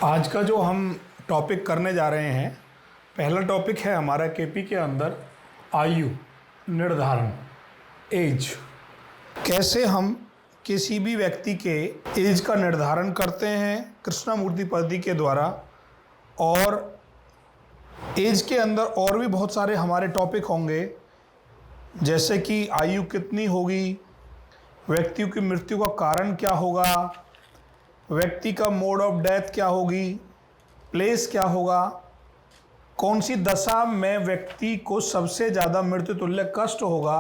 आज का जो हम टॉपिक करने जा रहे हैं, पहला टॉपिक है हमारा केपी के अंदर आयु निर्धारण, एज। कैसे हम किसी भी व्यक्ति के एज का निर्धारण करते हैं कृष्णमूर्ति पद्धति के द्वारा। और एज के अंदर और भी बहुत सारे हमारे टॉपिक होंगे, जैसे कि आयु कितनी होगी, व्यक्ति की मृत्यु का कारण क्या होगा, व्यक्ति का मोड ऑफ डेथ क्या होगी, प्लेस क्या होगा, कौन सी दशा में व्यक्ति को सबसे ज़्यादा मृत्यु तुल्य कष्ट होगा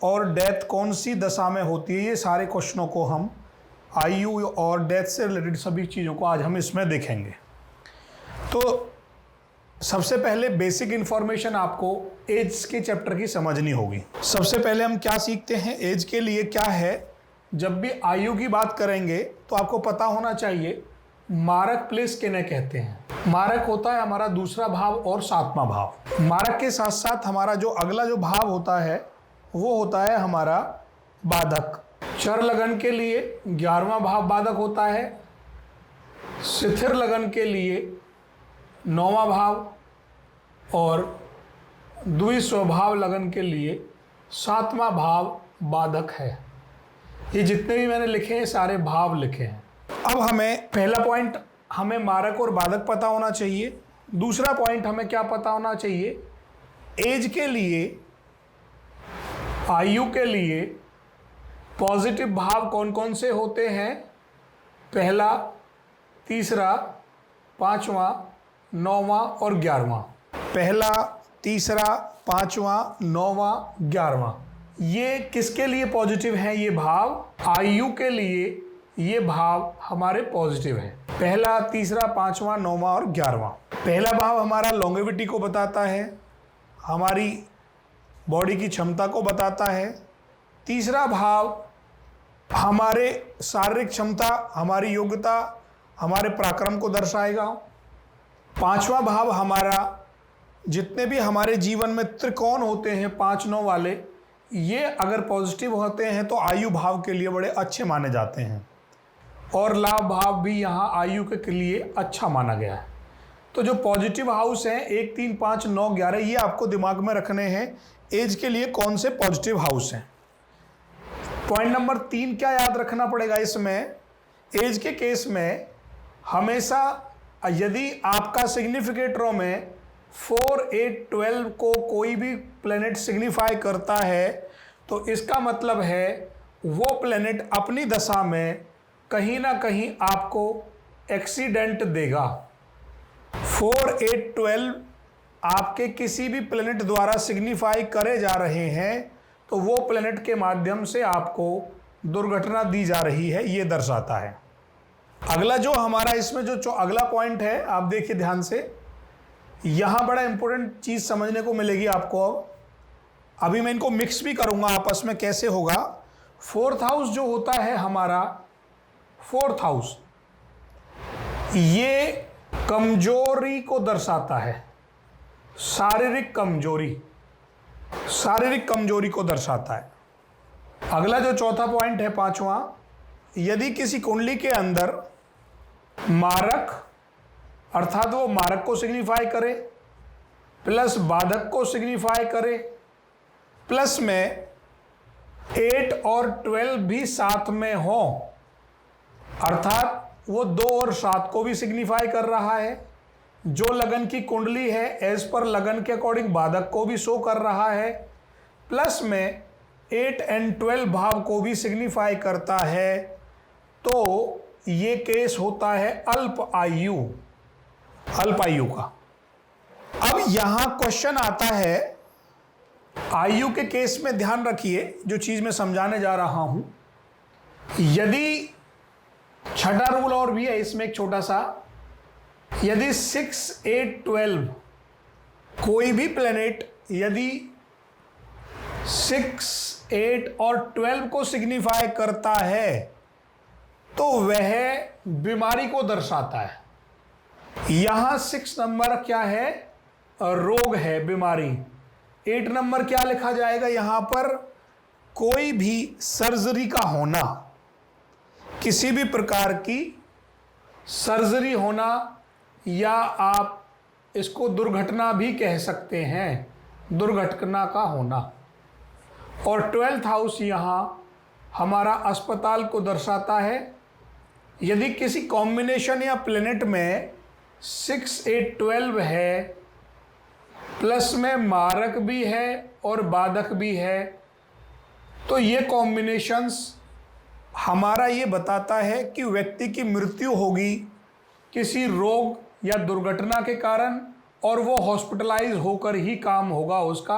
और डेथ कौन सी दशा में होती है। ये सारे क्वेश्चनों को हम आयु और डेथ से रिलेटेड सभी चीज़ों को आज हम इसमें देखेंगे। तो सबसे पहले बेसिक इन्फॉर्मेशन आपको एज के चैप्टर की समझनी होगी। सबसे पहले हम क्या सीखते हैं, एज के लिए क्या है। जब भी आयु की बात करेंगे तो आपको पता होना चाहिए मारक प्लेस किन्हें कहते हैं। मारक होता है हमारा दूसरा भाव और सातवां भाव। मारक के साथ साथ हमारा जो अगला जो भाव होता है वो होता है हमारा बाधक। चर लगन के लिए 11वां भाव बाधक होता है, शिथिर लगन के लिए 9वां भाव और द्विस्वभाव लगन के लिए 7वां भाव बाधक है। ये जितने भी मैंने लिखे हैं सारे भाव लिखे हैं। अब हमें पहला पॉइंट, हमें मारक और बाधक पता होना चाहिए। दूसरा पॉइंट हमें क्या पता होना चाहिए, एज के लिए, आयु के लिए पॉजिटिव भाव कौन कौन से होते हैं। पहला, तीसरा, 5वां, 9वां और 11वां। पहला, तीसरा, 5वां, 9वां, 11वां, ये किसके लिए पॉजिटिव हैं? ये भाव आयु के लिए ये भाव हमारे पॉजिटिव हैं। पहला, तीसरा, 5वां, 9वां और 11वां। पहला भाव हमारा लॉन्गेविटी को बताता है, हमारी बॉडी की क्षमता को बताता है। तीसरा भाव हमारे शारीरिक क्षमता, हमारी योग्यता, हमारे पराक्रम को दर्शाएगा। 5वां भाव हमारा जितने भी हमारे जीवन में त्रिकोण होते हैं 5-9 वाले, ये अगर पॉजिटिव होते हैं तो आयु भाव के लिए बड़े अच्छे माने जाते हैं। और लाभ भाव भी यहाँ आयु के लिए अच्छा माना गया है। तो जो पॉजिटिव हाउस हैं 1, 3, 5, 9, 11, ये आपको दिमाग में रखने हैं एज के लिए कौन से पॉजिटिव हाउस हैं। पॉइंट नंबर 3 क्या याद रखना पड़ेगा इसमें, एज के केस में हमेशा यदि आपका सिग्निफिकेट रो में 4, 8, 12 को कोई भी प्लेनेट सिग्निफाई करता है तो इसका मतलब है वो प्लेनेट अपनी दशा में कहीं ना कहीं आपको एक्सीडेंट देगा। 4, 8, 12 आपके किसी भी प्लेनेट द्वारा सिग्निफाई करे जा रहे हैं तो वो प्लेनेट के माध्यम से आपको दुर्घटना दी जा रही है, ये दर्शाता है। अगला जो हमारा इसमें जो अगला पॉइंट है, आप देखिए ध्यान से, यहाँ बड़ा इंपॉर्टेंट चीज़ समझने को मिलेगी आपको। अभी मैं इनको मिक्स भी करूँगा आपस में, कैसे होगा। 4th हाउस जो होता है हमारा, 4th हाउस ये कमजोरी को दर्शाता है, शारीरिक कमजोरी, शारीरिक कमजोरी को दर्शाता है। अगला जो चौथा पॉइंट है 5वां, यदि किसी कुंडली के अंदर मारक अर्थात वो मारक को सिग्निफाई करे प्लस बाधक को सिग्निफाई करे, प्लस में 8 और 12 भी साथ में हो, अर्थात वो 2 और 7 को भी सिग्निफाई कर रहा है। जो लगन की कुंडली है एज पर लगन के अकॉर्डिंग बाधक को भी शो कर रहा है, प्लस में 8 और 12 भाव को भी सिग्निफाई करता है। तो ये केस होता है अल्प आयु, अल्प आयु का। अब यहां क्वेश्चन आता है आयु के केस में, ध्यान रखिए जो चीज मैं समझाने जा रहा हूं। यदि छठा रूल और भी है इसमें एक छोटा सा, यदि 6, 8, 12 कोई भी प्लेनेट यदि 6, 8 और 12 को सिग्निफाई करता है तो वह बीमारी को दर्शाता है। यहां 6 नंबर क्या है, रोग है, बीमारी। 8 नंबर क्या लिखा जाएगा यहां पर, कोई भी सर्जरी का होना, किसी भी प्रकार की सर्जरी होना, या आप इसको दुर्घटना भी कह सकते हैं, दुर्घटना का होना। और 12th हाउस यहाँ हमारा अस्पताल को दर्शाता है। यदि किसी कॉम्बिनेशन या प्लेनेट में 6, 8, 12 है, प्लस में मारक भी है और बाधक भी है, तो ये कॉम्बिनेशंस हमारा ये बताता है कि व्यक्ति की मृत्यु होगी किसी रोग या दुर्घटना के कारण, और वो हॉस्पिटलाइज होकर ही काम होगा उसका।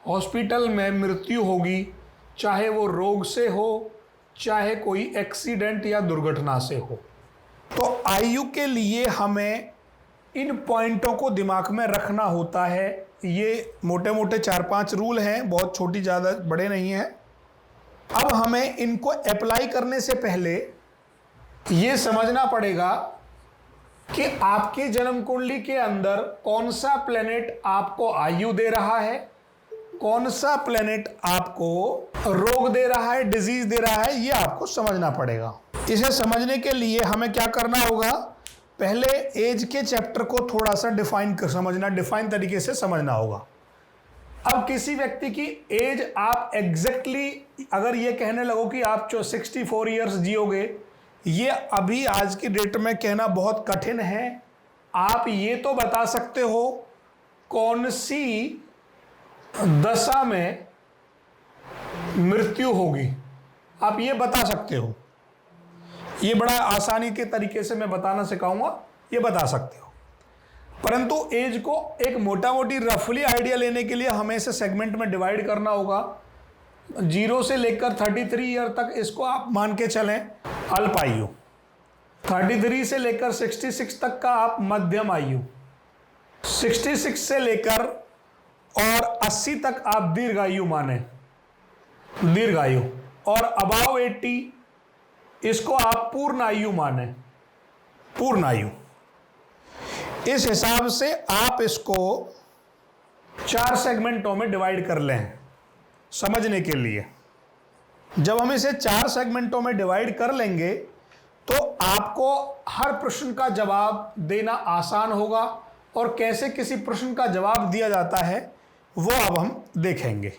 हॉस्पिटल में मृत्यु होगी, चाहे वो रोग से हो, चाहे कोई एक्सीडेंट या दुर्घटना से हो। तो आयु के लिए हमें इन पॉइंटों को दिमाग में रखना होता है। ये मोटे मोटे 4-5 रूल हैं, बहुत छोटी, ज़्यादा बड़े नहीं हैं। अब हमें इनको अप्लाई करने से पहले ये समझना पड़ेगा कि आपकी जन्म कुंडली के अंदर कौन सा प्लेनेट आपको आयु दे रहा है, कौन सा प्लेनेट आपको रोग दे रहा है, डिजीज दे रहा है, ये आपको समझना पड़ेगा। इसे समझने के लिए हमें क्या करना होगा, पहले एज के चैप्टर को थोड़ा सा डिफाइन तरीके से समझना होगा। अब किसी व्यक्ति की एज आप एग्जैक्टली अगर ये कहने लगो कि आप 64 ईयर्स जियोगे, ये अभी आज की डेट में कहना बहुत कठिन है। आप ये तो बता सकते हो कौन सी दशा में मृत्यु होगी, आप ये बता सकते हो। ये बड़ा आसानी के तरीके से मैं बताना सिखाऊंगा, ये बता सकते हो। परंतु एज को एक मोटा मोटी रफली आइडिया लेने के लिए हमें इसे सेगमेंट में डिवाइड करना होगा। 0 से लेकर 33 ईयर तक इसको आप मान के चलें अल्प आयु, 33 से लेकर 66 तक का आप मध्यम आयु, 66 से लेकर और 80 तक आप दीर्घायु माने, दीर्घायु, और अबाव 80 इसको आप पूर्ण आयु माने, पूर्ण आयु। इस हिसाब से आप इसको 4 सेगमेंटों में डिवाइड कर लें समझने के लिए। जब हम इसे 4 सेगमेंटों में डिवाइड कर लेंगे तो आपको हर प्रश्न का जवाब देना आसान होगा, और कैसे किसी प्रश्न का जवाब दिया जाता है वो अब हम देखेंगे।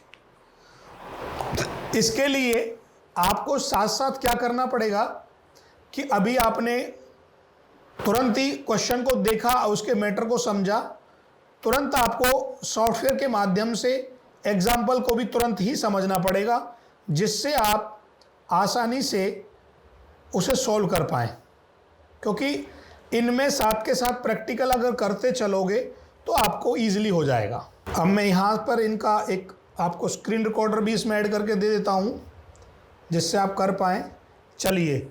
इसके लिए आपको साथ साथ क्या करना पड़ेगा कि अभी आपने तुरंत ही क्वेश्चन को देखा और उसके मैटर को समझा, तुरंत आपको सॉफ्टवेयर के माध्यम से एग्जाम्पल को भी तुरंत ही समझना पड़ेगा, जिससे आप आसानी से उसे सॉल्व कर पाएँ। क्योंकि इनमें साथ के साथ प्रैक्टिकल अगर करते चलोगे तो आपको ईजिली हो जाएगा। अब मैं यहाँ पर इनका एक आपको स्क्रीन रिकॉर्डर भी इसमें ऐड करके दे देता हूँ, जिससे आप कर पाएँ। चलिए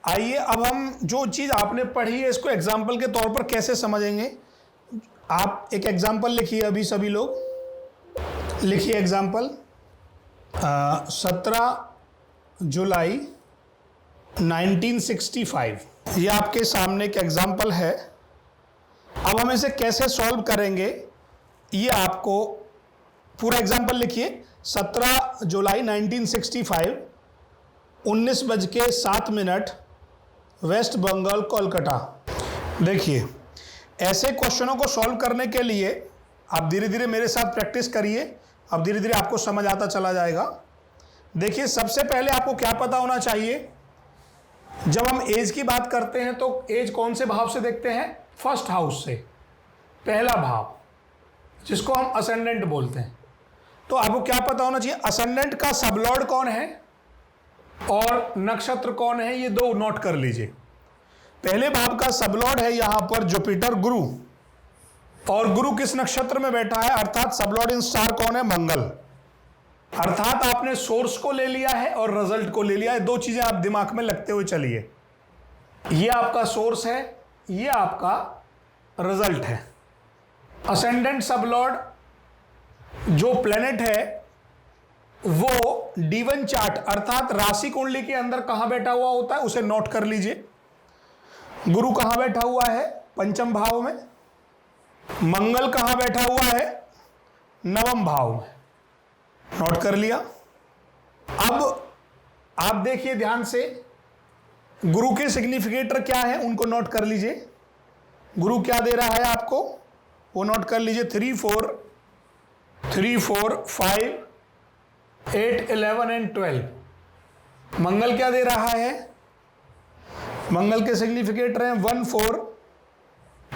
आइए अब हम जो चीज़ आपने पढ़ी है इसको एग्जाम्पल के तौर पर कैसे समझेंगे। आप एक एग्जाम्पल लिखिए, अभी सभी लोग लिखिए एग्जाम्पल। 17 जुलाई 1965, ये आपके सामने एक एग्जाम्पल है। अब हम इसे कैसे सॉल्व करेंगे ये आपको पूरा एग्जाम्पल लिखिए। 17 जुलाई 1965, 19:07, वेस्ट बंगाल, कोलकाता। देखिए ऐसे क्वेश्चनों को सॉल्व करने के लिए आप धीरे धीरे मेरे साथ प्रैक्टिस करिए, अब धीरे धीरे आपको समझ आता चला जाएगा। देखिए सबसे पहले आपको क्या पता होना चाहिए, जब हम एज की बात करते हैं तो एज कौन से भाव से देखते हैं, फर्स्ट हाउस से, पहला भाव, जिसको हम असेंडेंट बोलते हैं। तो आपको क्या पता होना चाहिए, असेंडेंट का सबलॉर्ड कौन है और नक्षत्र कौन है, ये 2 नोट कर लीजिए। पहले भाव का सबलॉर्ड है यहां पर जुपिटर, गुरु, और गुरु किस नक्षत्र में बैठा है, अर्थात सबलॉर्ड इन स्टार कौन है, मंगल। अर्थात आपने सोर्स को ले लिया है और रिजल्ट को ले लिया है, 2 चीजें आप दिमाग में लगते हुए चलिए। ये आपका सोर्स है, ये आपका रिजल्ट है। असेंडेंट सबलॉर्ड जो प्लेनेट है वो D1 चार्ट अर्थात राशि कुंडली के अंदर कहां बैठा हुआ होता है, उसे नोट कर लीजिए। गुरु कहां बैठा हुआ है, पंचम भाव में। मंगल कहां बैठा हुआ है, नवम भाव में, नोट कर लिया। अब आप देखिए ध्यान से, गुरु के सिग्निफिकेटर क्या है उनको नोट कर लीजिए। गुरु क्या दे रहा है आपको वो नोट कर लीजिए। 3 4 5 8 11 एंड 12। मंगल क्या दे रहा है? मंगल के सिग्निफिकेटर हैं 1 4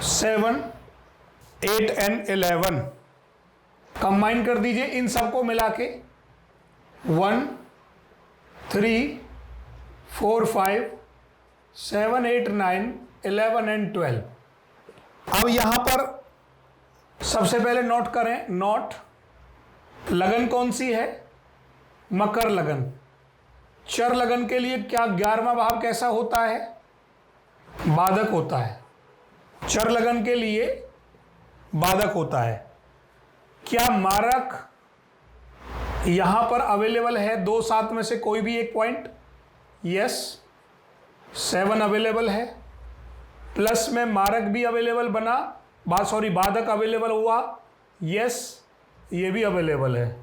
7 8 एंड 11। कंबाइन कर दीजिए इन सबको मिला के 1 3 4 5 7 8 9 11 एंड 12। अब यहां पर सबसे पहले नोट करें, नोट लगन कौन सी है? मकर लगन। चर लगन के लिए क्या 11वां भाव कैसा होता है? बाधक होता है। चर लगन के लिए बाधक होता है। क्या मारक यहां पर अवेलेबल है? 2 7 में से कोई भी एक पॉइंट? यस, 7 अवेलेबल है। प्लस में मारक भी अवेलेबल बना, बाधक अवेलेबल हुआ। यस, ये भी अवेलेबल है।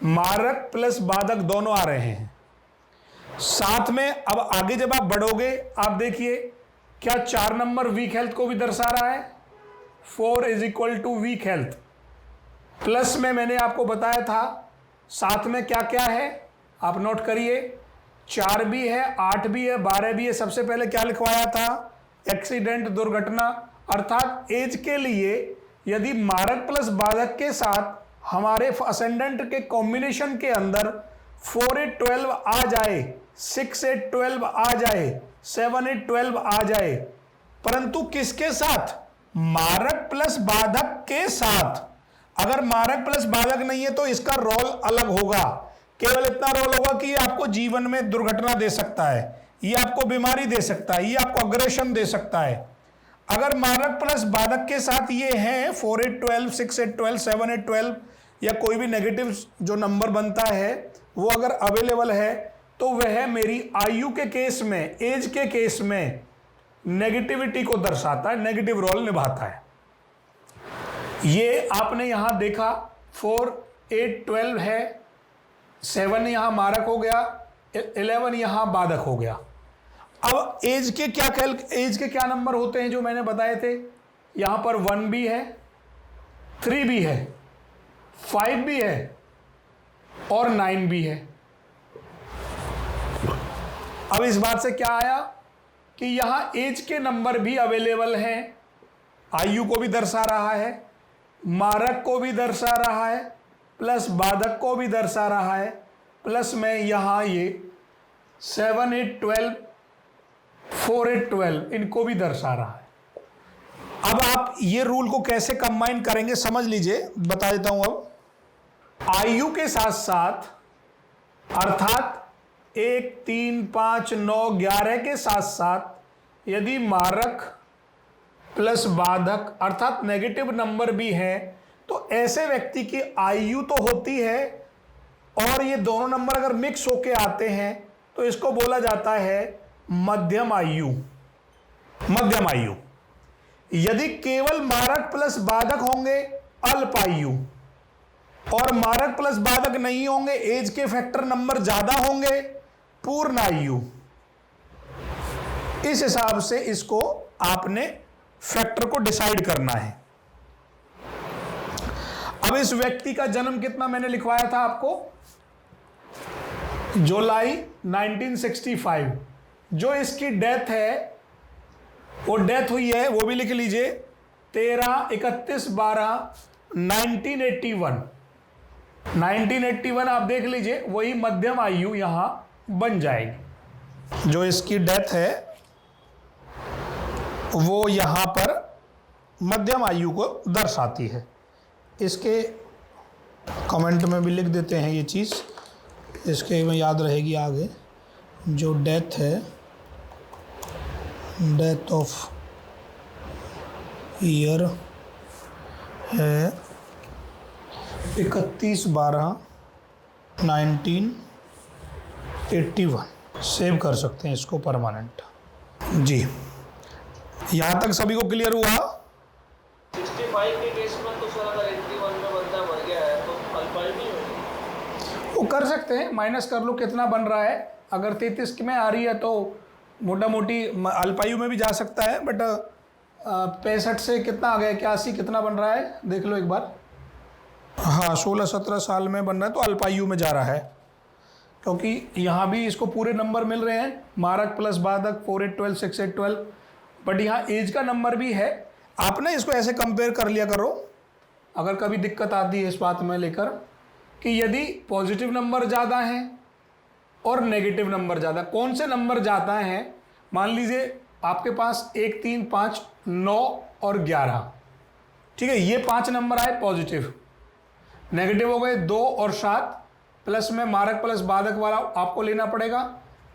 मारक प्लस बाधक दोनों आ रहे हैं साथ में। अब आगे जब आप बढ़ोगे आप देखिए क्या 4 नंबर वीक हेल्थ को भी दर्शा रहा है। 4 = वीक हेल्थ। प्लस में मैंने आपको बताया था साथ में क्या क्या है, आप नोट करिए। 4 भी है, 8 भी है, 12 भी है। सबसे पहले क्या लिखवाया था? एक्सीडेंट, दुर्घटना। अर्थात एज के लिए यदि मारक प्लस बाधक के साथ हमारे असेंडेंट के कॉम्बिनेशन के अंदर 4 8 12 आ जाए, 6 8 12 आ जाए, 7 8 12 आ जाए, परंतु किसके साथ? मारक प्लस बाधक के साथ। अगर मारक प्लस बाधक नहीं है तो इसका रोल अलग होगा। केवल इतना रोल होगा कि ये आपको जीवन में दुर्घटना दे सकता है, ये आपको बीमारी दे सकता है, ये आपको अग्रेशन दे सकता है। अगर मारक प्लस बाधक के साथ ये हैं 4 8 12 6 8 12 7 8 12 या कोई भी नेगेटिव जो नंबर बनता है वो अगर अवेलेबल है तो वह मेरी आयु के केस में, एज के केस में नेगेटिविटी को दर्शाता है, नेगेटिव रोल निभाता है। ये आपने यहां देखा 4 8 12 है, 7 यहां मारक हो गया, 11 यहां बाधक हो गया। अब एज के क्या नंबर होते हैं जो मैंने बताए थे? यहां पर 1 भी है, 3 भी है, 5 भी है और 9 भी है। अब इस बात से क्या आया कि यहां एज के नंबर भी अवेलेबल हैं। आयु को भी दर्शा रहा है, मारक को भी दर्शा रहा है, प्लस बाधक को भी दर्शा रहा है, प्लस में यहां ये 7 8 12 4 8 12 इनको भी दर्शा रहा है। अब आप ये रूल को कैसे कंबाइन करेंगे समझ लीजिए, बता देता हूं। अब आयु के साथ साथ अर्थात 1 3 5 9 11 के साथ साथ यदि मारक प्लस बाधक अर्थात नेगेटिव नंबर भी है तो ऐसे व्यक्ति की आयु तो होती है और ये दोनों नंबर अगर मिक्स होके आते हैं तो इसको बोला जाता है मध्यम आयु। मध्यम आयु। यदि केवल मारक प्लस बाधक होंगे अल्पायु, और मारक प्लस बाधक नहीं होंगे, एज के फैक्टर नंबर ज्यादा होंगे, पूर्ण आयु। इस हिसाब से इसको आपने फैक्टर को डिसाइड करना है। अब इस व्यक्ति का जन्म कितना मैंने लिखवाया था आपको? जुलाई 1965। जो इसकी डेथ है वो डेथ हुई है वो भी लिख लीजिए 13/31/1981। 1981 आप देख लीजिए, वही मध्यम आयु यहां बन जाएगी। जो इसकी डेथ है वो यहां पर मध्यम आयु को दर्शाती है। इसके कमेंट में भी लिख देते हैं ये चीज़, इसके में याद रहेगी आगे। जो डेथ है, डेथ ऑफ ईयर है 31/12/1981। सेव कर सकते हैं इसको परमानेंट। जी, यहाँ तक सभी को क्लियर हुआ? 65 के केस में तो सर अगर 81 में बंदा मर गया है तो अल्पायु नहीं होगी? वो कर सकते हैं, माइनस कर लो कितना बन रहा है। अगर 33 में आ रही है तो मोटा मोटी अल्पायु में भी जा सकता है, बट 65 से कितना आ गया, 81 कितना बन रहा है देख लो एक बार। हाँ 16-17 साल में बन रहा है, तो अल्पायु में जा रहा है, क्योंकि यहाँ भी इसको पूरे नंबर मिल रहे हैं, मारक प्लस बाधक 4 8 12 6 8 12, बट यहाँ एज का नंबर भी है। आपने इसको ऐसे कंपेयर कर लिया करो अगर कभी दिक्कत आती है इस बात में लेकर कि यदि पॉजिटिव नंबर ज़्यादा हैं और नेगेटिव नंबर ज़्यादा, कौन से नंबर ज़्यादा हैं। मान लीजिए आपके पास 1 3 5 9 और 11, ठीक है, ये 5 नंबर आए पॉजिटिव। नेगेटिव हो गए 2 और 7, प्लस में मारक प्लस बाधक वाला आपको लेना पड़ेगा,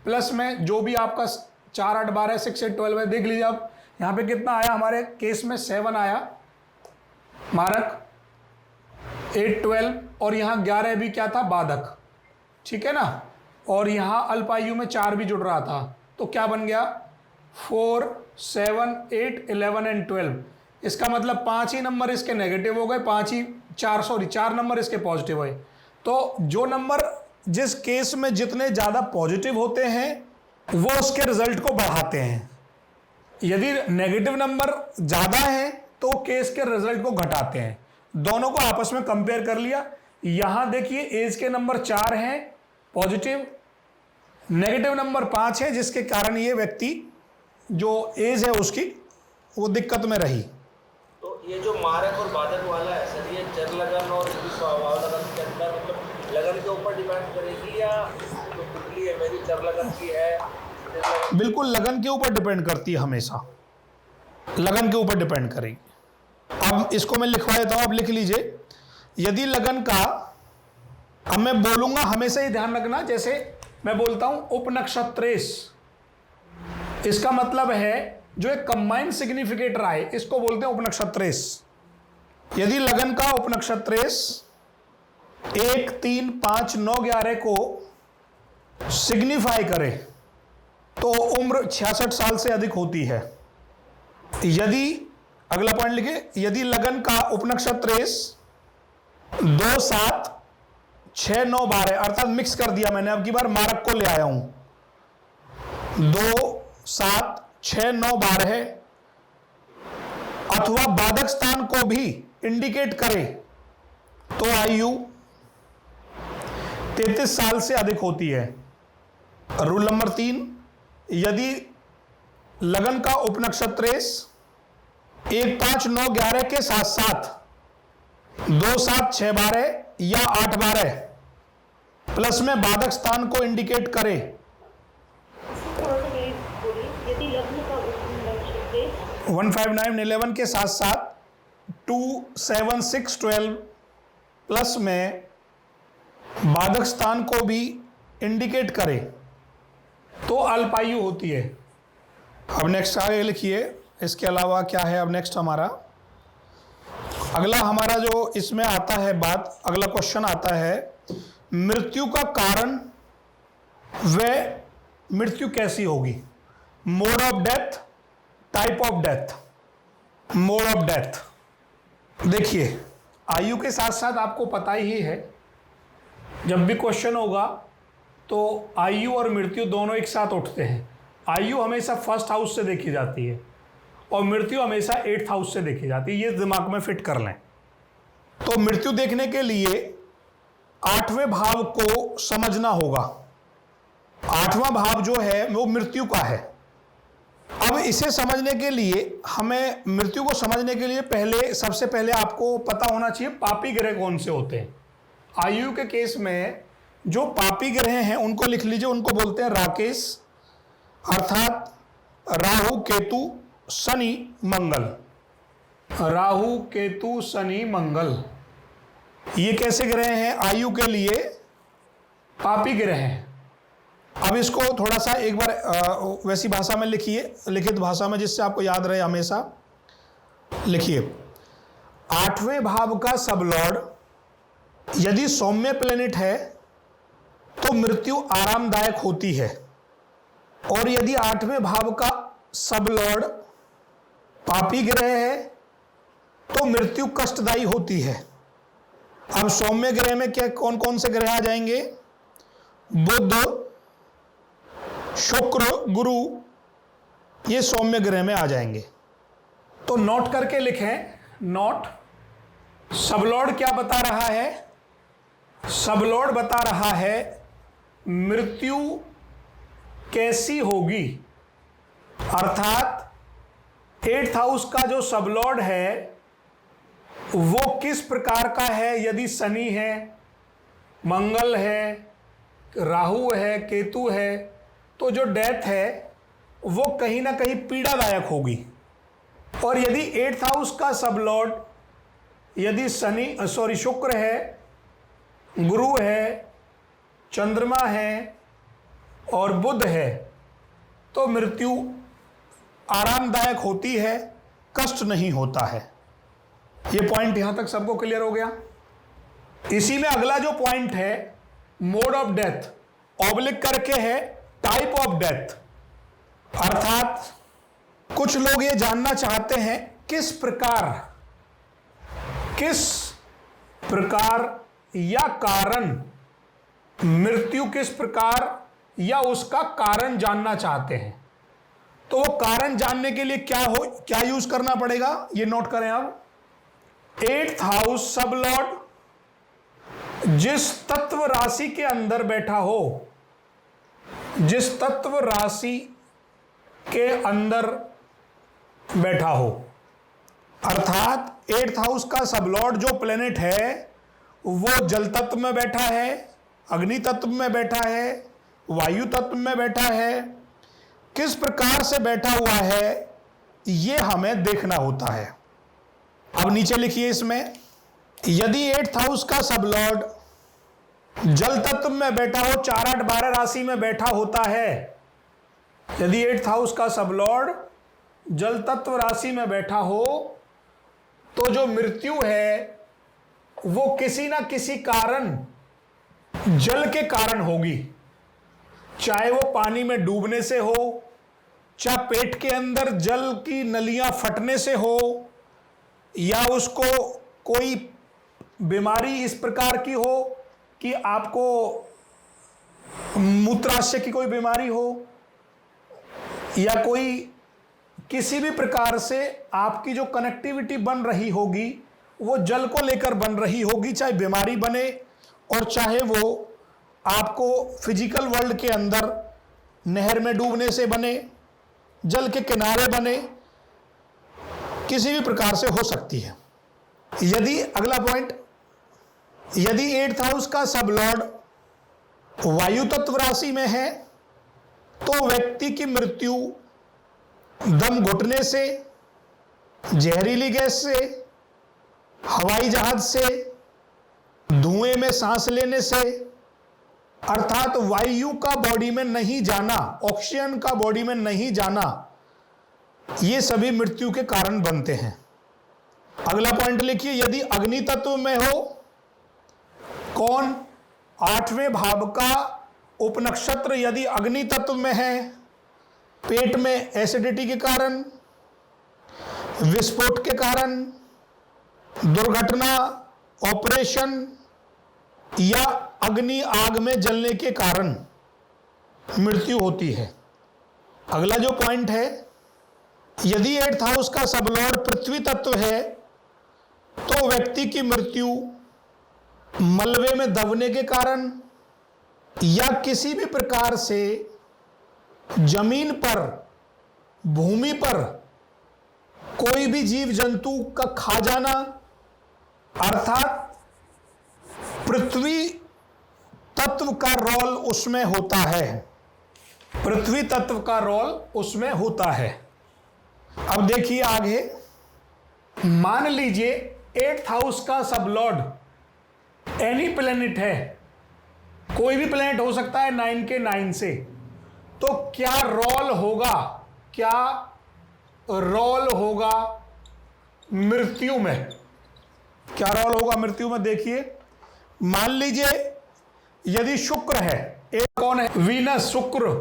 प्लस में जो भी आपका 4 8 12 6 8 12 है। देख लीजिए आप यहाँ पे कितना आया, हमारे केस में 7 आया मारक, 8 12 और यहाँ 11 भी क्या था, बाधक, ठीक है ना। और यहाँ अल्पायु में 4 भी जुड़ रहा था, तो क्या बन गया 4 7 8 11 एंड 12। इसका मतलब 5 ही नंबर इसके नेगेटिव हो गए, 4 नंबर इसके पॉजिटिव हुए। तो जो नंबर जिस केस में जितने ज़्यादा पॉजिटिव होते हैं वो उसके रिजल्ट को बढ़ाते हैं, यदि नेगेटिव नंबर ज़्यादा है तो केस के रिजल्ट को घटाते हैं। दोनों को आपस में कंपेयर कर लिया। यहाँ देखिए एज के नंबर 4 हैं पॉजिटिव, नेगेटिव नंबर 5 है, जिसके कारण ये व्यक्ति जो एज है उसकी वो दिक्कत में रही। तो ये जो मारक और बाधक वाला है सर, ये चर लगन और स्वभाव लगन के अंदर मतलब लगन के ऊपर डिपेंड करेगी, या जो कुंडली है मेरी चर लगन की है? बिल्कुल लगन के ऊपर डिपेंड करती है, हमेशा लगन के ऊपर डिपेंड करेगी। अब इसको मैं लिखवा देता हूं, आप लिख लीजिए। यदि लगन का, अब मैं बोलूंगा हमेशा ही ध्यान रखना, जैसे मैं बोलता हूं उपनक्षत्रेश, इसका मतलब है जो एक कंबाइंड सिग्निफिकेटर आए इसको बोलते हैं उपनक्षत्रेश। यदि लगन का उपनक्षत्रेश 1 3 5 9 11 को सिग्निफाई करे तो उम्र 66 साल से अधिक होती है। यदि, अगला पॉइंट लिखे, यदि लगन का उपनक्षत्रेश 2 7 6 9 12, अर्थात मिक्स कर दिया मैंने, अब की बार मारक को ले आया हूं, 2 7 6 9 12 है, अथवा बाधक स्थान को भी इंडिकेट करे तो आयु 33 साल से अधिक होती है। रूल नंबर 3, यदि लगन का उपनक्षत्रेश 1 5 9 11 के साथ साथ 2 7 6 12 या 8 12 प्लस में बाधक स्थान को इंडिकेट करे, 1 5 9 11 के साथ साथ 2 7 6 12 प्लस में बाधक स्थान को भी इंडिकेट करे तो अल्पायु होती है। अब नेक्स्ट आगे लिखिए, इसके अलावा क्या है अब नेक्स्ट हमारा, अगला हमारा जो इसमें आता है बात, अगला क्वेश्चन आता है मृत्यु का कारण व मृत्यु कैसी होगी। Mode of death, type of death, mode of death. देखिए आयु के साथ साथ आपको पता ही है जब भी क्वेश्चन होगा तो आयु और मृत्यु दोनों एक साथ उठते हैं। आयु हमेशा फर्स्ट हाउस से देखी जाती है और मृत्यु हमेशा 8th हाउस से देखी जाती है, ये दिमाग में फिट कर लें। तो मृत्यु देखने के लिए 8वें भाव को समझना होगा। 8वां भाव जो है वो मृत्यु का है। अब इसे समझने के लिए, हमें मृत्यु को समझने के लिए सबसे पहले आपको पता होना चाहिए पापी ग्रह कौन से होते हैं। आयु के केस में जो पापी ग्रह हैं उनको लिख लीजिए, उनको बोलते हैं राकेश, अर्थात राहु केतु शनि मंगल। राहु केतु शनि मंगल ये कैसे ग्रह हैं आयु के लिए, पापी ग्रह हैं। अब इसको थोड़ा सा एक बार वैसी भाषा में लिखिए, लिखित भाषा में, जिससे आपको याद रहे हमेशा। लिखिए 8वें भाव का सब लॉर्ड यदि सौम्य प्लेनेट है तो मृत्यु आरामदायक होती है, और यदि 8वें भाव का सब लॉर्ड पापी ग्रह है तो मृत्यु कष्टदायी होती है। अब सौम्य ग्रह में क्या कौन कौन से ग्रह आ जाएंगे, बुध, शुक्र, गुरु, ये सौम्य ग्रह में आ जाएंगे। तो नोट करके लिखें, नोट। सबलॉर्ड क्या बता रहा है? सबलॉर्ड बता रहा है मृत्यु कैसी होगी, अर्थात 8th हाउस का जो सबलॉर्ड है वो किस प्रकार का है। यदि शनि है, मंगल है, राहु है, केतु है, तो जो डेथ है वो कहीं ना कहीं पीड़ादायक होगी। और यदि 8th हाउस का सबलॉर्ड यदि शुक्र है, गुरु है, चंद्रमा है और बुध है, तो मृत्यु आरामदायक होती है, कष्ट नहीं होता है। ये पॉइंट यहां तक सबको क्लियर हो गया। इसी में अगला जो पॉइंट है मोड ऑफ डेथ, ऑब्लिक करके है टाइप ऑफ डेथ, अर्थात कुछ लोग ये जानना चाहते हैं किस प्रकार या कारण, मृत्यु किस प्रकार या उसका कारण जानना चाहते हैं। तो वो कारण जानने के लिए क्या यूज करना पड़ेगा, ये नोट करें आप। 8th हाउस सबलॉर्ड जिस तत्व राशि के अंदर बैठा हो, जिस तत्व राशि के अंदर बैठा हो, अर्थात 8th हाउस का सबलॉर्ड जो प्लेनेट है वो जल तत्व में बैठा है, अग्नि तत्व में बैठा है, वायु तत्व में बैठा है, किस प्रकार से बैठा हुआ है ये हमें देखना होता है। अब नीचे लिखिए इसमें, यदि 8th हाउस का सबलॉर्ड जल तत्व में बैठा हो, 4, 8, 12 राशि में बैठा होता है, यदि 8th हाउस का सबलॉर्ड जल तत्व राशि में बैठा हो, तो जो मृत्यु है वो किसी ना किसी कारण, जल के कारण होगी। चाहे वो पानी में डूबने से हो, चाहे पेट के अंदर जल की नलियां फटने से हो, या उसको कोई बीमारी इस प्रकार की हो कि आपको मूत्राशय की कोई बीमारी हो, या कोई किसी भी प्रकार से आपकी जो कनेक्टिविटी बन रही होगी वो जल को लेकर बन रही होगी, चाहे बीमारी बने और चाहे वो आपको फिजिकल वर्ल्ड के अंदर नहर में डूबने से बने, जल के किनारे बने, किसी भी प्रकार से हो सकती है। यदि अगला पॉइंट, यदि 8th हाउस का सबलॉर्ड वायु तत्व राशि में है तो व्यक्ति की मृत्यु दम घुटने से, जहरीली गैस से, हवाई जहाज से, धुएं में सांस लेने से, अर्थात वायु का बॉडी में नहीं जाना, ऑक्सीजन का बॉडी में नहीं जाना, ये सभी मृत्यु के कारण बनते हैं। अगला पॉइंट लिखिए, यदि अग्नि तत्व में हो, कौन? 8वें भाव का उपनक्षत्र यदि अग्नि तत्व में है, पेट में एसिडिटी के कारण, विस्फोट के कारण, दुर्घटना, ऑपरेशन या अग्नि आग में जलने के कारण मृत्यु होती है। अगला जो पॉइंट है, यदि 8th हाउस का सबलॉर्ड पृथ्वी तत्व है तो व्यक्ति की मृत्यु मलबे में दबने के कारण या किसी भी प्रकार से जमीन पर, भूमि पर कोई भी जीव जंतु का खा जाना, अर्थात पृथ्वी तत्व का रोल उसमें होता है, पृथ्वी तत्व का रोल उसमें होता है। अब देखिए आगे, मान लीजिए 8th हाउस का सबलॉर्ड एनी प्लेनेट है, कोई भी प्लेनेट हो सकता है 9 के 9 से, तो क्या रोल होगा, क्या रोल होगा मृत्यु में, क्या रोल होगा मृत्यु में? देखिए, मान लीजिए यदि शुक्र है, एक कौन है? वीनस, शुक्र,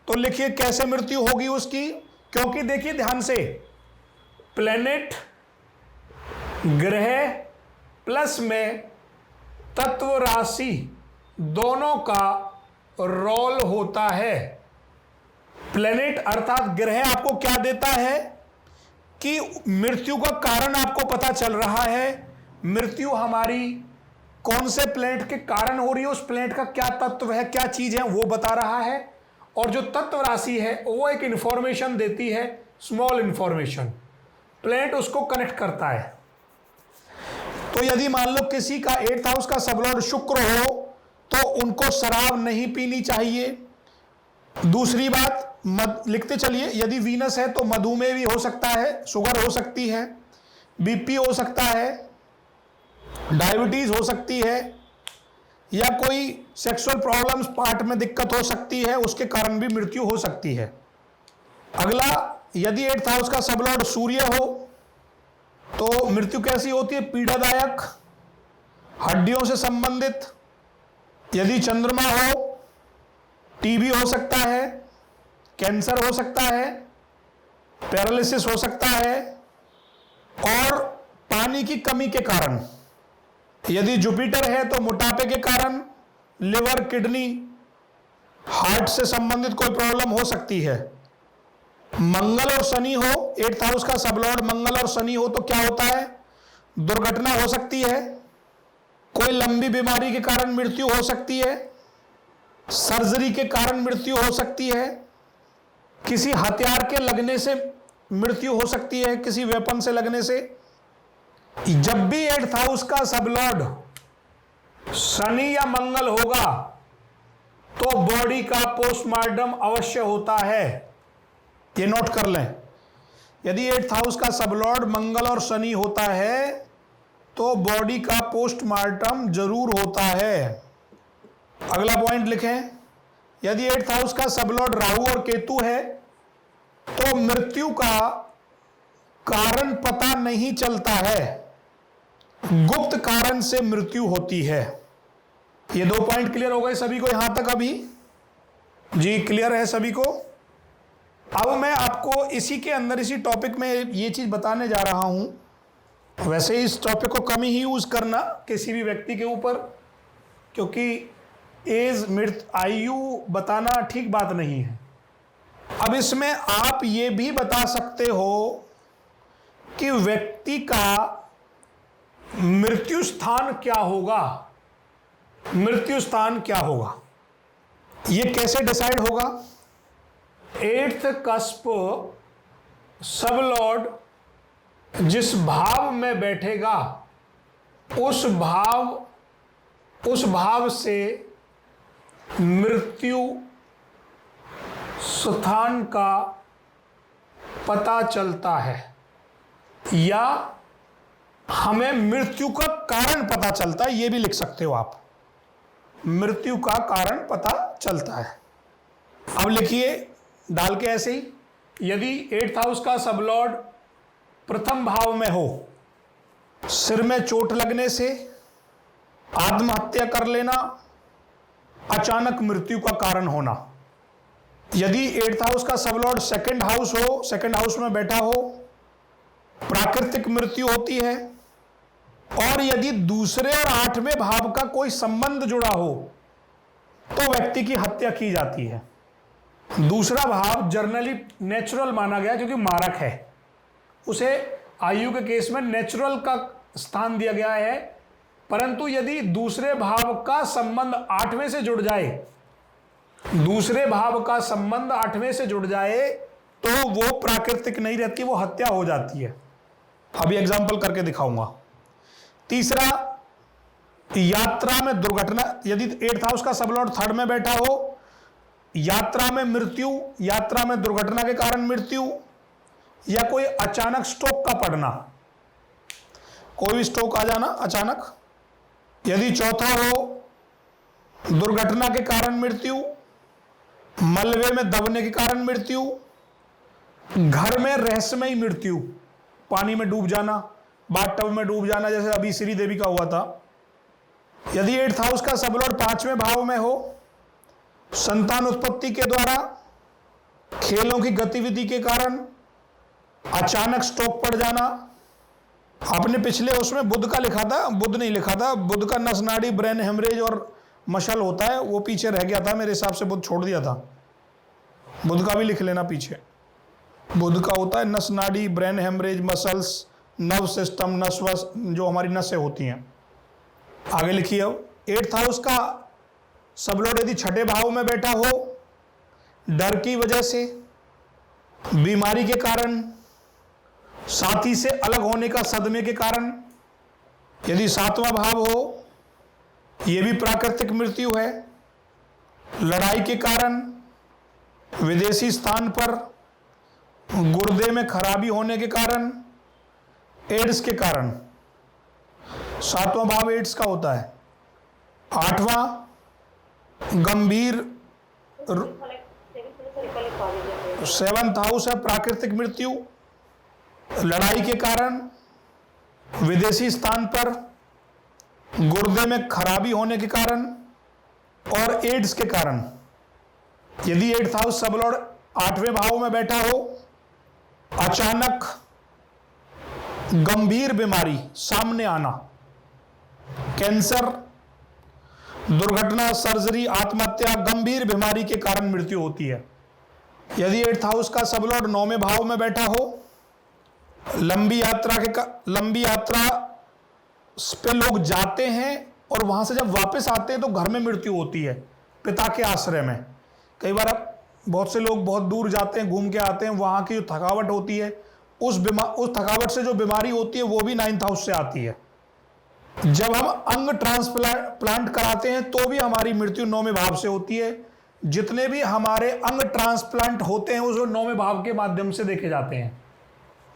तो लिखिए कैसे मृत्यु होगी उसकी, क्योंकि देखिए ध्यान से, प्लेनेट, ग्रह प्लस में तत्व राशि दोनों का रोल होता है। प्लेनेट अर्थात ग्रह आपको क्या देता है कि मृत्यु का कारण आपको पता चल रहा है। मृत्यु हमारी कौन से प्लेनेट के कारण हो रही है, उस प्लेनेट का क्या तत्व है, क्या चीज है, वो बता रहा है। और जो तत्व राशि है वो एक इंफॉर्मेशन देती है, स्मॉल इंफॉर्मेशन, प्लेनेट उसको कनेक्ट करता है। तो यदि मान लो किसी का 8th हाउस का सबलॉर्ड शुक्र हो तो उनको शराब नहीं पीनी चाहिए। दूसरी बात, लिखते चलिए, यदि वीनस है तो मधुमेह भी हो सकता है, शुगर हो सकती है, बीपी हो सकता है, डायबिटीज हो सकती है, या कोई सेक्सुअल प्रॉब्लम्स पार्ट में दिक्कत हो सकती है, उसके कारण भी मृत्यु हो सकती है। अगला, यदि 8th हाउस का सबलॉर्ड सूर्य हो तो मृत्यु कैसी होती है? पीड़ादायक, हड्डियों से संबंधित। यदि चंद्रमा हो, टीबी हो सकता है, कैंसर हो सकता है, पैरालिसिस हो सकता है, और पानी की कमी के कारण। यदि जुपिटर है तो मोटापे के कारण, लिवर, किडनी, हार्ट से संबंधित कोई प्रॉब्लम हो सकती है। मंगल और शनि हो, 8th हाउस का सबलॉर्ड मंगल और शनि हो तो क्या होता है? दुर्घटना हो सकती है, कोई लंबी बीमारी के कारण मृत्यु हो सकती है, सर्जरी के कारण मृत्यु हो सकती है, किसी हथियार के लगने से मृत्यु हो सकती है, किसी वेपन से लगने से। जब भी 8th हाउस का सबलॉर्ड शनि या मंगल होगा तो बॉडी का पोस्टमार्टम अवश्य होता है, ये नोट कर लें। यदि 8th हाउस का सबलॉर्ड मंगल और शनि होता है तो बॉडी का पोस्टमार्टम जरूर होता है। अगला पॉइंट लिखें, यदि 8th हाउस का सबलॉर्ड राहु और केतु है तो मृत्यु का कारण पता नहीं चलता है, गुप्त कारण से मृत्यु होती है। ये 2 पॉइंट क्लियर हो गए सभी को यहां तक? अभी जी क्लियर है सभी को? अब मैं आपको इसी के अंदर, इसी टॉपिक में ये चीज बताने जा रहा हूं। वैसे इस टॉपिक को कम ही यूज करना किसी भी व्यक्ति के ऊपर, क्योंकि एज, मृत्यु, आयु बताना ठीक बात नहीं है। अब इसमें आप ये भी बता सकते हो कि व्यक्ति का मृत्यु स्थान क्या होगा, मृत्यु स्थान क्या होगा, ये कैसे डिसाइड होगा? 8th कस्प सबलॉर्ड जिस भाव में बैठेगा उस भाव से मृत्यु स्थान का पता चलता है, या हमें मृत्यु का कारण पता चलता है, ये भी लिख सकते हो आप। मृत्यु का कारण पता चलता है। अब लिखिए डाल के ऐसे ही, यदि 8th हाउस का सबलॉर्ड प्रथम भाव में हो, सिर में चोट लगने से, आत्महत्या कर लेना, अचानक मृत्यु का कारण होना। यदि 8th हाउस का सबलॉर्ड सेकंड हाउस हो, सेकंड हाउस में बैठा हो, प्राकृतिक मृत्यु होती है। और यदि दूसरे और 8वें भाव का कोई संबंध जुड़ा हो तो व्यक्ति की हत्या की जाती है। दूसरा भाव जनरली नेचुरल माना गया क्योंकि मारक है, उसे आयु के केस में नेचुरल का स्थान दिया गया है। परंतु यदि दूसरे भाव का संबंध 8वें से जुड़ जाए, दूसरे भाव का संबंध 8वें से जुड़ जाए तो वो प्राकृतिक नहीं रहती, वो हत्या हो जाती है। अभी एग्जांपल करके दिखाऊंगा। तीसरा, यात्रा में दुर्घटना, यदि 8th हाउस का सबलॉर्ड 3rd में बैठा हो, यात्रा में मृत्यु, यात्रा में दुर्घटना के कारण मृत्यु, या कोई अचानक स्ट्रोक का पड़ना, कोई भी स्ट्रोक आ जाना अचानक। यदि चौथा हो, दुर्घटना के कारण मृत्यु, मलबे में दबने के कारण मृत्यु, घर में रहस्यमयी मृत्यु, पानी में डूब जाना, बाथटब में डूब जाना, जैसे अभी श्रीदेवी का हुआ था। यदि 8th हाउस का सबलॉर्ड 5वें भाव में हो, संतान उत्पत्ति के द्वारा, खेलों की गतिविधि के कारण अचानक स्ट्रोक पड़ जाना। आपने पिछले उसमें बुध का लिखा था, बुध नहीं लिखा था, बुध का नसनाड़ी, ब्रेन हेमरेज और मशल होता है, वो पीछे रह गया था मेरे हिसाब से, बुध छोड़ दिया था। बुध का भी लिख लेना पीछे। बुध का होता है नस नाड़ी, brain haemorrhage, muscles, nerve system, nervous, जो हमारी नसें होती हैं। आगे लिखिए अब 8th हाउस का सबलॉर्ड यदि छठे भाव में बैठा हो, डर की वजह से, बीमारी के कारण, साथी से अलग होने का सदमे के कारण, यदि 7वां भाव हो, यह भी प्राकृतिक मृत्यु है, लड़ाई के कारण, विदेशी स्थान पर, गुर्दे में खराबी होने के कारण, एड्स के कारण। 7वां भाव एड्स का होता है। 8वां गंभीर 7th हाउस है प्राकृतिक मृत्यु, लड़ाई के कारण, विदेशी स्थान पर, गुर्दे में खराबी होने के कारण और एड्स के कारण। यदि 8th हाउस सबलॉर्ड 8वें भाव में बैठा हो, अचानक गंभीर बीमारी सामने आना, कैंसर, दुर्घटना, सर्जरी, आत्महत्या, गंभीर बीमारी के कारण मृत्यु होती है। यदि 8th हाउस का सबलॉर्ड 9वें भाव में बैठा हो, लंबी यात्रा पे लोग जाते हैं और वहां से जब वापस आते हैं तो घर में मृत्यु होती है, पिता के आश्रय में। कई बार बहुत से लोग बहुत दूर जाते हैं, घूम के आते हैं, वहां की जो थकावट होती है, उस थकावट से जो बीमारी होती है वो भी 9th हाउस से आती है। जब हम अंग ट्रांसप्लांट कराते हैं तो भी हमारी मृत्यु 9वें भाव से होती है। जितने भी हमारे अंग ट्रांसप्लांट होते हैं वो 9वें भाव के माध्यम से देखे जाते हैं।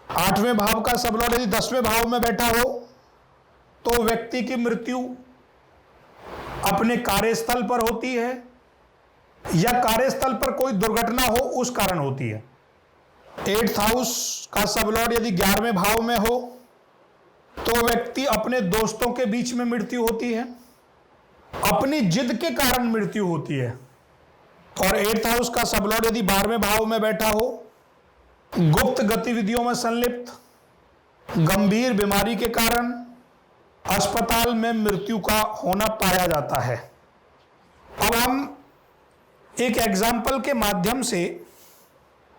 8वें भाव का सबलॉर्ड यदि 10वें भाव में बैठा हो तो व्यक्ति की मृत्यु अपने कार्यस्थल पर होती है या कार्यस्थल पर कोई दुर्घटना हो उस कारण होती है। 8th हाउस का सबलॉर्ड यदि 11वें भाव में हो तो व्यक्ति अपने दोस्तों के बीच में मृत्यु होती है, अपनी जिद के कारण मृत्यु होती है। और 8th हाउस का सबलॉर्ड यदि 12वें भाव में बैठा हो, गुप्त गतिविधियों में संलिप्त, गंभीर बीमारी के कारण अस्पताल में मृत्यु का होना पाया जाता है। अब हम एक एग्जाम्पल के माध्यम से,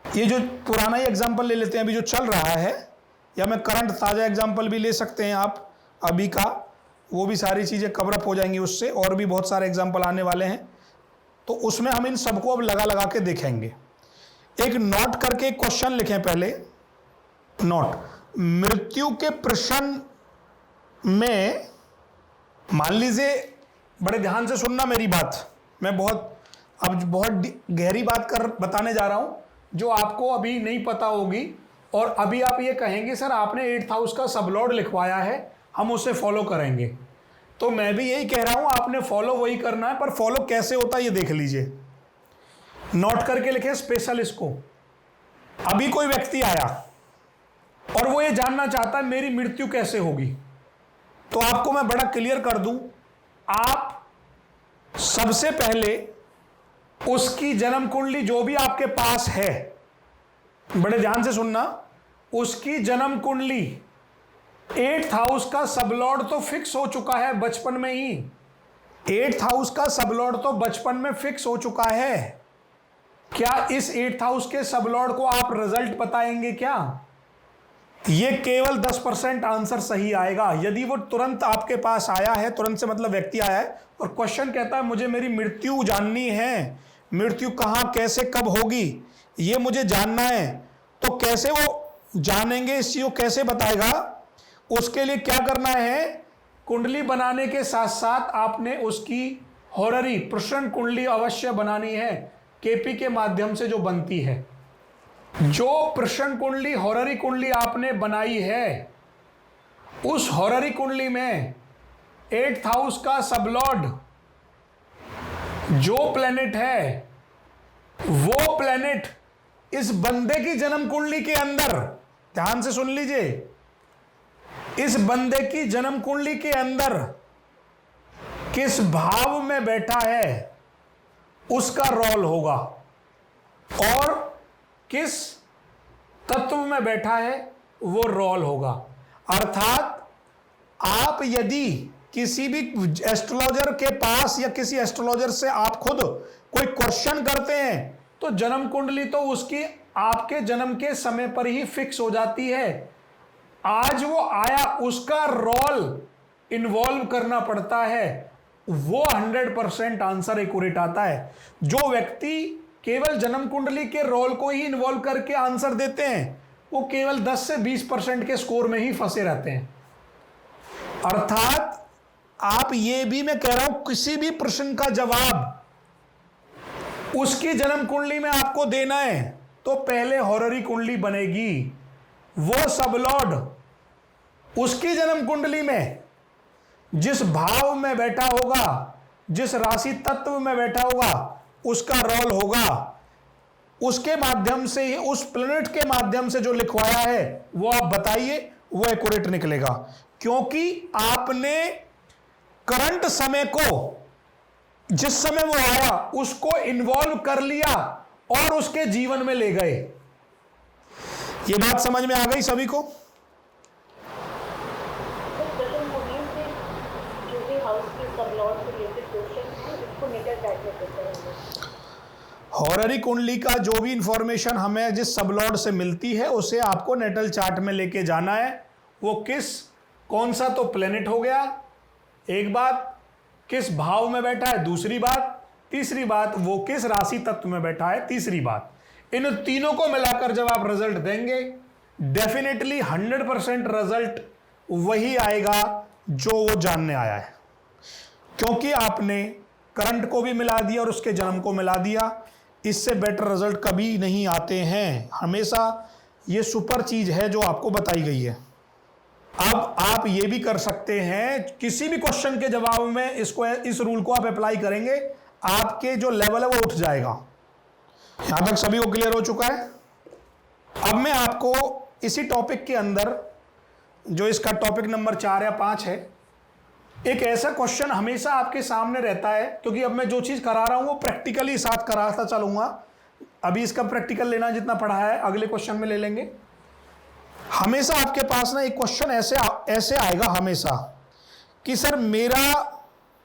ये जो पुराना ही एग्जाम्पल ले लेते हैं अभी जो चल रहा है, या मैं करंट ताज़ा एग्जाम्पल भी ले सकते हैं आप अभी का, वो भी सारी चीज़ें कवर अप हो जाएंगी उससे, और भी बहुत सारे एग्जाम्पल आने वाले हैं, तो उसमें हम इन सबको अब लगा लगा के देखेंगे। एक नोट करके क्वेश्चन लिखें पहले। नोट, मृत्यु के प्रश्न में मान लीजिए, बड़े ध्यान से सुनना मेरी बात, मैं बहुत गहरी बात बताने जा रहा हूं जो आपको अभी नहीं पता होगी, और अभी आप ये कहेंगे सर आपने 8th हाउस का सबलॉर्ड लिखवाया है, हम उसे फॉलो करेंगे। तो मैं भी यही कह रहा हूं, आपने फॉलो वही करना है, पर फॉलो कैसे होता है ये देख लीजिए। नोट करके लिखे स्पेशल इसको। अभी कोई व्यक्ति आया और वो ये जानना चाहता है मेरी मृत्यु कैसे होगी, तो आपको मैं बड़ा क्लियर कर दूं, आप सबसे पहले उसकी जन्म कुंडली जो भी आपके पास है, बड़े ध्यान से सुनना, उसकी जन्म कुंडली 8th हाउस का सबलॉर्ड तो फिक्स हो चुका है बचपन में ही। 8th हाउस का सबलॉर्ड तो बचपन में फिक्स हो चुका है। क्या इस 8th हाउस के सबलॉर्ड को आप रिजल्ट बताएंगे क्या? ये केवल 10% आंसर सही आएगा। यदि वो तुरंत आपके पास आया है, तुरंत से मतलब व्यक्ति आया है और क्वेश्चन कहता है मुझे मेरी मृत्यु जाननी है, मृत्यु कहाँ कैसे कब होगी ये मुझे जानना है, तो कैसे वो जानेंगे, इस चीज को कैसे बताएगा? उसके लिए क्या करना है, कुंडली बनाने के साथ साथ आपने उसकी हॉररी प्रश्न कुंडली अवश्य बनानी है, केपी के माध्यम से जो बनती है। जो प्रश्न कुंडली हॉररी कुंडली आपने बनाई है, उस हॉररी कुंडली में 8th हाउस का सबलॉर्ड जो प्लेनेट है, वो प्लेनेट इस बंदे की जन्म कुंडली के अंदर, ध्यान से सुन लीजिए, इस बंदे की जन्म कुंडली के अंदर किस भाव में बैठा है उसका रोल होगा, और किस तत्व में बैठा है वो रोल होगा। अर्थात आप यदि किसी भी एस्ट्रोलॉजर के पास या किसी एस्ट्रोलॉजर से आप खुद कोई क्वेश्चन करते हैं तो जन्म कुंडली तो उसकी आपके जन्म के समय पर ही फिक्स हो जाती है। आज वो आया, उसका रोल इन्वॉल्व करना पड़ता है, वो 100% आंसर एक्यूरेट आता है। जो व्यक्ति केवल जन्म कुंडली के रोल को ही इन्वॉल्व करके आंसर देते हैं, वो केवल 10 से 20% के स्कोर में ही फंसे रहते हैं। अर्थात आप ये भी मैं कह रहा हूं, किसी भी प्रश्न का जवाब उसकी जन्म कुंडली में आपको देना है तो पहले हॉररी कुंडली बनेगी। वो सबलॉर्ड उसकी जन्म कुंडली में जिस भाव में बैठा होगा, जिस राशि तत्व में बैठा होगा, उसका रोल होगा। उसके माध्यम से ही, उस प्लेनेट के माध्यम से जो लिखवाया है वो आप बताइए, वो एक्यूरेट निकलेगा। क्योंकि आपने करंट समय को, जिस समय वो आया उसको इन्वॉल्व कर लिया और उसके जीवन में ले गए। ये बात समझ में आ गई सभी को? हॉररी कुंडली का जो भी इंफॉर्मेशन हमें जिस सबलॉर्ड से मिलती है उसे आपको नेटल चार्ट में लेके जाना है। वो कौन सा तो प्लेनेट हो गया एक बात, किस भाव में बैठा है दूसरी बात, तीसरी बात वो किस राशि तत्व में बैठा है तीसरी बात। इन तीनों को मिलाकर जब आप रिजल्ट देंगे, डेफिनेटली 100% रिजल्ट वही आएगा जो वो जानने आया है। क्योंकि आपने करंट को भी मिला दिया और उसके जन्म को मिला दिया। इससे बेटर रिजल्ट कभी नहीं आते हैं। हमेशा ये सुपर चीज है जो आपको बताई गई है। अब आप ये भी कर सकते हैं, किसी भी क्वेश्चन के जवाब में इस रूल को आप अप्लाई करेंगे, आपके जो लेवल है वो उठ जाएगा। यहां तक सभी को क्लियर हो चुका है? अब मैं आपको इसी टॉपिक के अंदर, जो इसका टॉपिक नंबर 4 या 5 है, एक ऐसा क्वेश्चन हमेशा आपके सामने रहता है। क्योंकि अब मैं जो चीज करा रहा हूं वो प्रैक्टिकली साथ कराता चलूंगा। अभी इसका प्रैक्टिकल लेना जितना पढ़ा है अगले क्वेश्चन में ले लेंगे। हमेशा आपके पास ना एक क्वेश्चन ऐसे आएगा हमेशा कि सर मेरा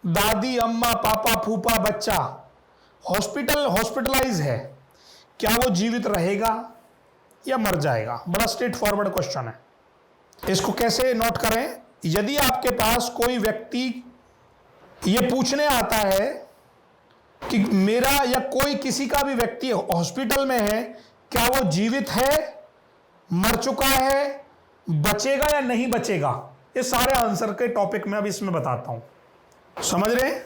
दादी, अम्मा, पापा, फूफा, बच्चा हॉस्पिटलाइज है, क्या वो जीवित रहेगा या मर जाएगा? बड़ा स्ट्रेट फॉरवर्ड क्वेश्चन है। इसको कैसे नोट करें? यदि आपके पास कोई व्यक्ति ये पूछने आता है कि मेरा या कोई किसी का भी व्यक्ति हॉस्पिटल में है, क्या वो जीवित है, मर चुका है, बचेगा या नहीं बचेगा, ये सारे आंसर के टॉपिक में अब इसमें बताता हूं। समझ रहे हैं?